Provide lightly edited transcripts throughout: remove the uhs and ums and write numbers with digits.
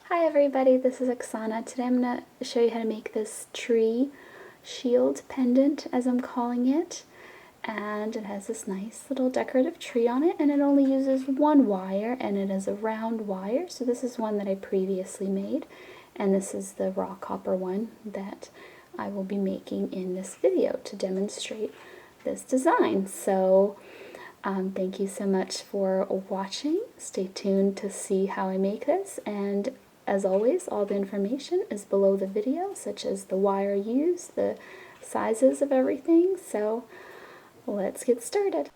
Hi everybody, this is Oksana. Today I'm going to show you how to make this tree shield pendant, as I'm calling it. And it has this nice little decorative tree on it, and it only uses one wire, and it is a round wire. So this is one that I previously made, and this is the raw copper one that I will be making in this video to demonstrate this design. So thank you so much for watching. Stay tuned to see how I make this, and as always, all the information is below the video, such as the wire used, the sizes of everything. So let's get started.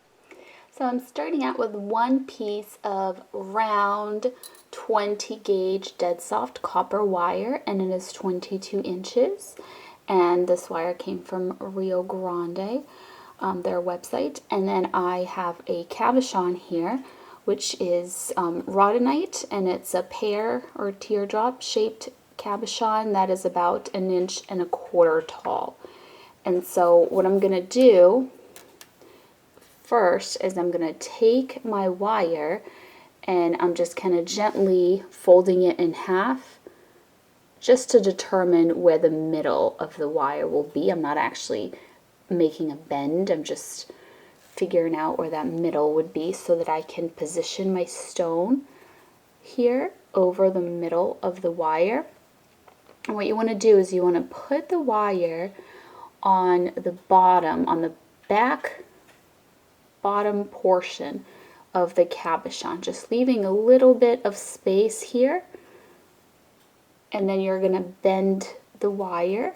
So I'm starting out with one piece of round 20 gauge dead soft copper wire, and it is 22 inches. And this wire came from Rio Grande, their website. And then I have a Cabochon here, which is rhodonite, and it's a pear or teardrop shaped cabochon that is about 1.25 inches tall. And so what I'm going to do first is I'm going to take my wire and I'm just kind of gently folding it in half just to determine where the middle of the wire will be. I'm not actually making a bend, I'm just figuring out where that middle would be so that I can position my stone here over the middle of the wire. And what you want to do is you want to put the wire on the bottom, on the bottom portion of the cabochon, just leaving a little bit of space here, and then you're going to bend the wire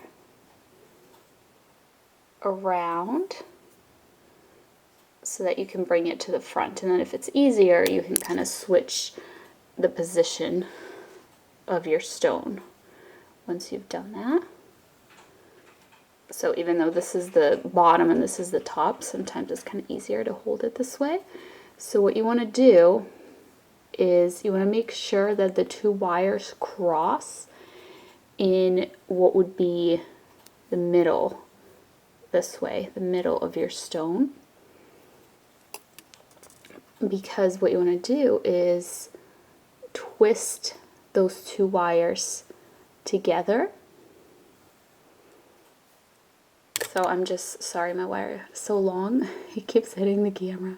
around so that you can bring it to the front. And then if it's easier, you can kind of switch the position of your stone once you've done that. So even though this is the bottom and this is the top, sometimes it's kind of easier to hold it this way. So what you want to do is you want to make sure that the two wires cross in what would be the middle, this way, the middle of your stone. Because what you want to do is twist those two wires together. So I'm just, sorry my wire is so long, it keeps hitting the camera.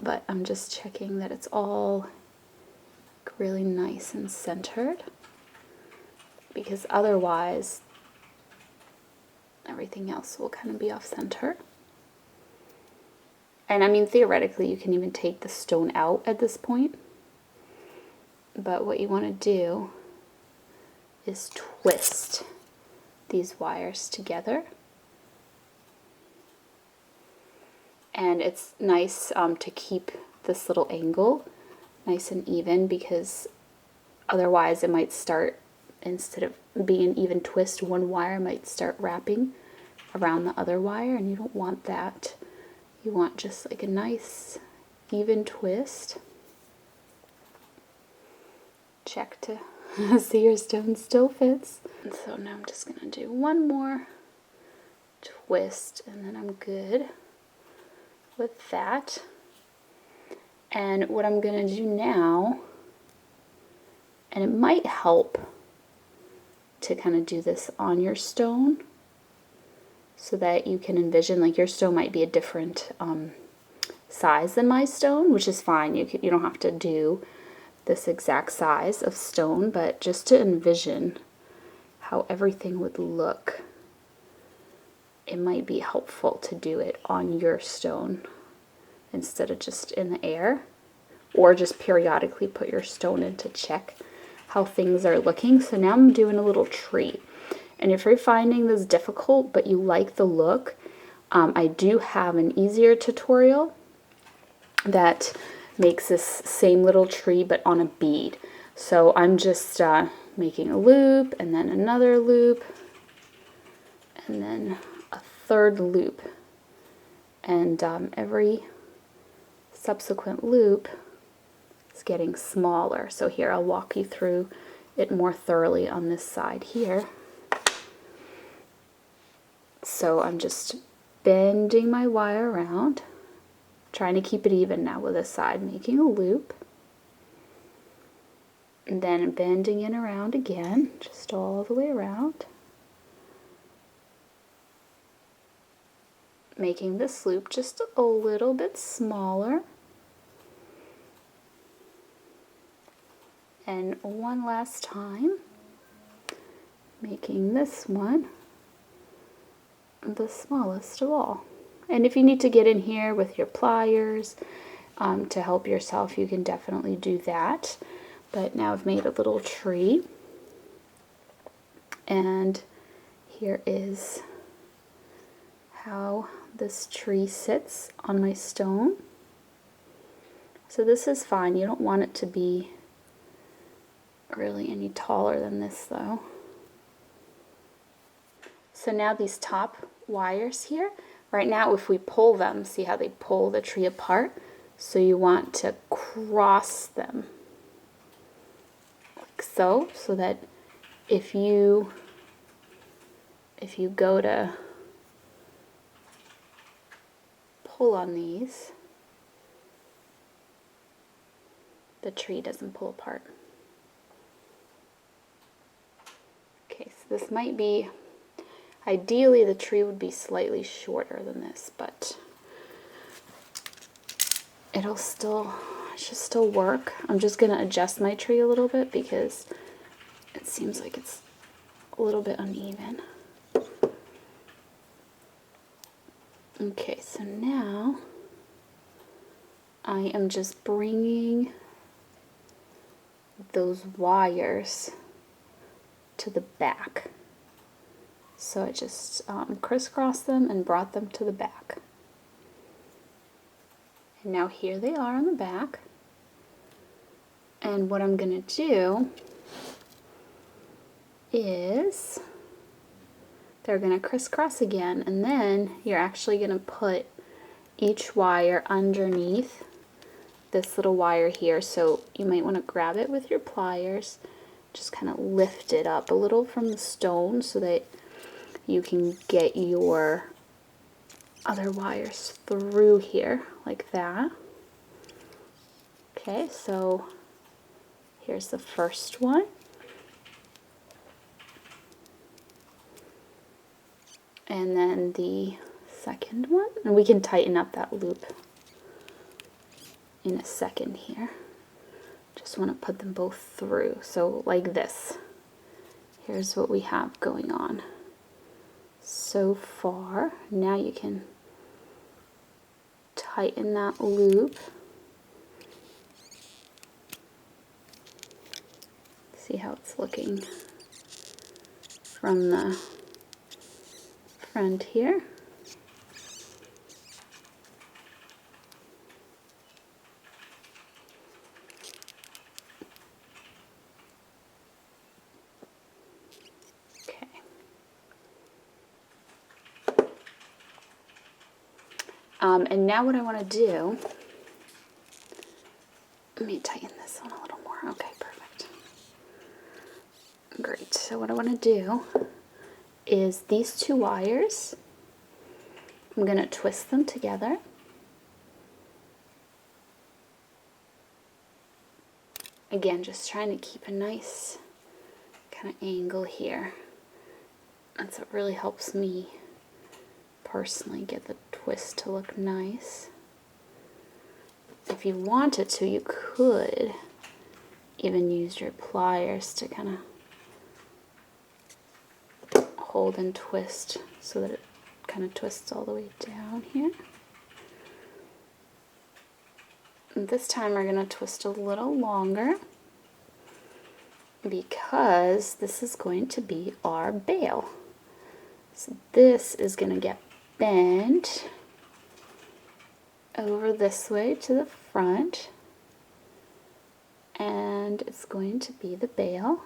But I'm just checking that it's all really nice and centered, because otherwise everything else will kind of be off center. And I mean, theoretically, you can even take the stone out at this point. But what you want to do is twist these wires together. And it's nice to keep this little angle nice and even, because otherwise it might start, instead of being an even twist, one wire might start wrapping around the other wire, and you don't want that. You want just like a nice even twist. Check to see your stone still fits. And so now I'm just going to do one more twist, and then I'm good with that. And what I'm going to do now, and it might help to kind of do this on your stone, so that you can envision, like, your stone might be a different size than my stone, which is fine. You don't have to do this exact size of stone, but just to envision how everything would look, it might be helpful to do it on your stone instead of just in the air, or just periodically put your stone in to check how things are looking. So now I'm doing a little tree. And if you're finding this difficult but you like the look, I do have an easier tutorial that makes this same little tree but on a bead. So I'm just making a loop, and then another loop, and then a third loop. And every subsequent loop is getting smaller. So here, I'll walk you through it more thoroughly on this side here. So I'm just bending my wire around, trying to keep it even now with this side, making a loop, And then bending it around again, just all the way around. Making this loop just a little bit smaller. And one last time, making this one the smallest of all. And if you need to get in here with your pliers to help yourself, you can definitely do that. But now I've made a little tree, and here is how this tree sits on my stone. So this is fine. You don't want it to be really any taller than this though. So now these top wires here, right now if we pull them, see how they pull the tree apart? So you want to cross them like so that if you go to pull on these, the tree doesn't pull apart. Okay, so this might be, ideally the tree would be slightly shorter than this, but it should still work. I'm just going to adjust my tree a little bit because it seems like it's a little bit uneven. Okay, so now I am just bringing those wires to the back. So I just crisscrossed them and brought them to the back. And now here they are on the back. And what I'm going to do is they're going to crisscross again, and then you're actually going to put each wire underneath this little wire here. So you might want to grab it with your pliers, just kind of lift it up a little from the stone so that you can get your other wires through here like that. Okay, so here's the first one. And then the second one. And we can tighten up that loop in a second here. Just want to put them both through. So like this. Here's what we have going on so far. Now you can tighten that loop. See how it's looking from the front here. Okay. And now what I want to do, let me tighten this one a little more. Okay, perfect. Great. So what I want to do is these two wires, I'm going to twist them together. Again, just trying to keep a nice kind of angle here. That's what really helps me personally get the twist to look nice. If you wanted to, you could even use your pliers to kind of hold and twist so that it kind of twists all the way down here. And this time we're going to twist a little longer because this is going to be our bail. So this is going to get bent over this way to the front, and it's going to be the bail.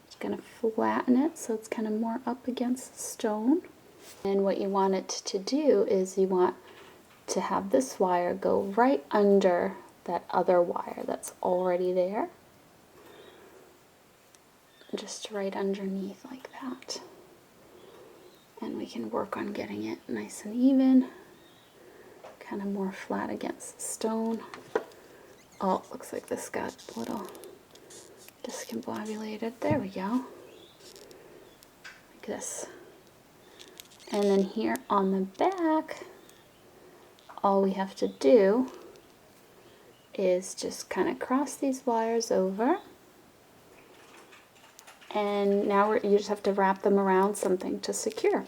Just going to flatten it so it's kind of more up against the stone. And what you want it to do is you want to have this wire go right under that other wire that's already there. Just right underneath like that. And we can work on getting it nice and even, kind of more flat against the stone. Oh, looks like this got a little discombobulated. There we go. Like this. And then here on the back, all we have to do is just kind of cross these wires over. And now you just have to wrap them around something to secure.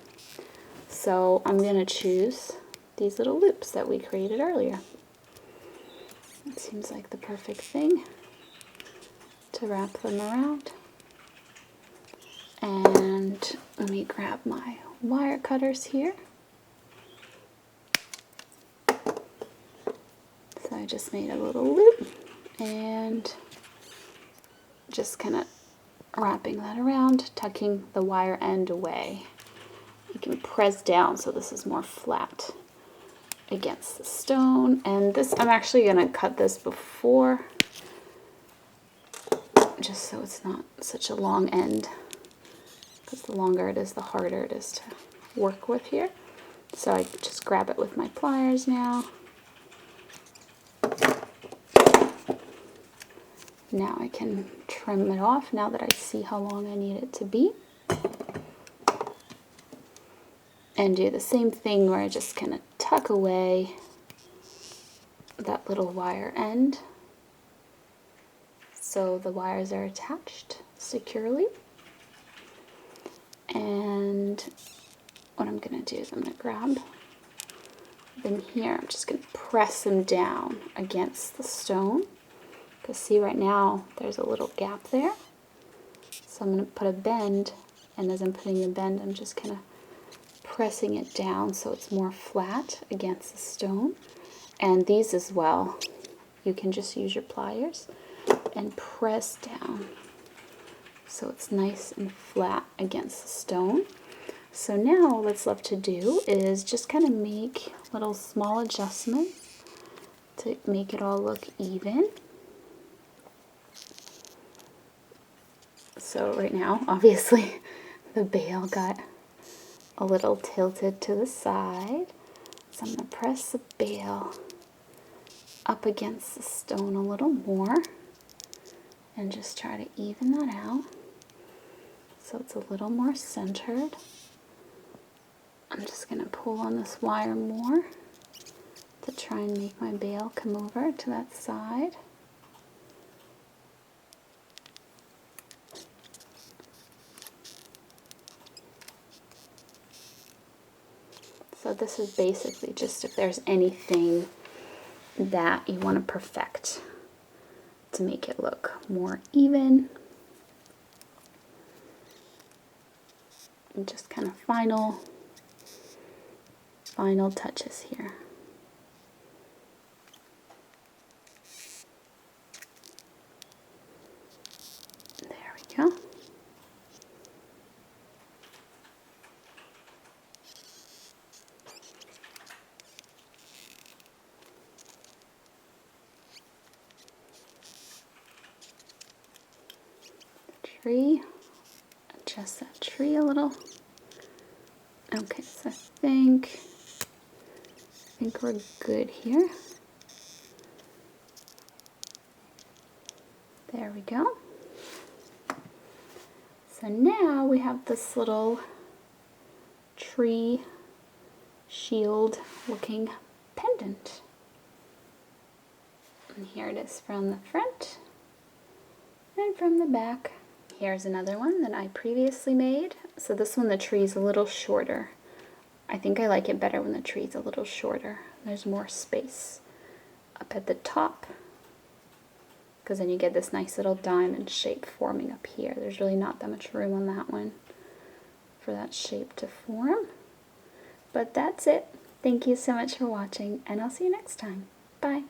So I'm going to choose these little loops that we created earlier. It seems like the perfect thing to wrap them around. And let me grab my wire cutters here. So I just made a little loop and just kind of wrapping that around, tucking the wire end away. You can press down so this is more flat against the stone. And this, I'm actually going to cut this before, just so it's not such a long end, because the longer it is, the harder it is to work with here. So I just grab it with my pliers now. Now I can trim it off now that I see how long I need it to be. And do the same thing where I just kind of tuck away that little wire end so the wires are attached securely. And what I'm going to do is I'm going to grab them here. I'm just going to press them down against the stone. Because see, right now there's a little gap there. So I'm going to put a bend, and as I'm putting the bend, I'm just kind of pressing it down so it's more flat against the stone. And these as well, you can just use your pliers and press down so it's nice and flat against the stone. So now what's left to do is just kind of make little small adjustments to make it all look even. So right now, obviously, the bale got a little tilted to the side. So I'm going to press the bale up against the stone a little more and just try to even that out so it's a little more centered. I'm just going to pull on this wire more to try and make my bale come over to that side. So this is basically just if there's anything that you want to perfect to make it look more even. And just kind of final touches here. There we go. Tree, adjust that tree a little. Okay, so I think we're good here. There we go. So now we have this little tree shield looking pendant. And here it is from the front and from the back. Here's another one that I previously made. So this one, the tree's a little shorter. I think I like it better when the tree's a little shorter. There's more space up at the top, because then you get this nice little diamond shape forming up here. There's really not that much room on that one for that shape to form. But that's it. Thank you so much for watching, and I'll see you next time. Bye.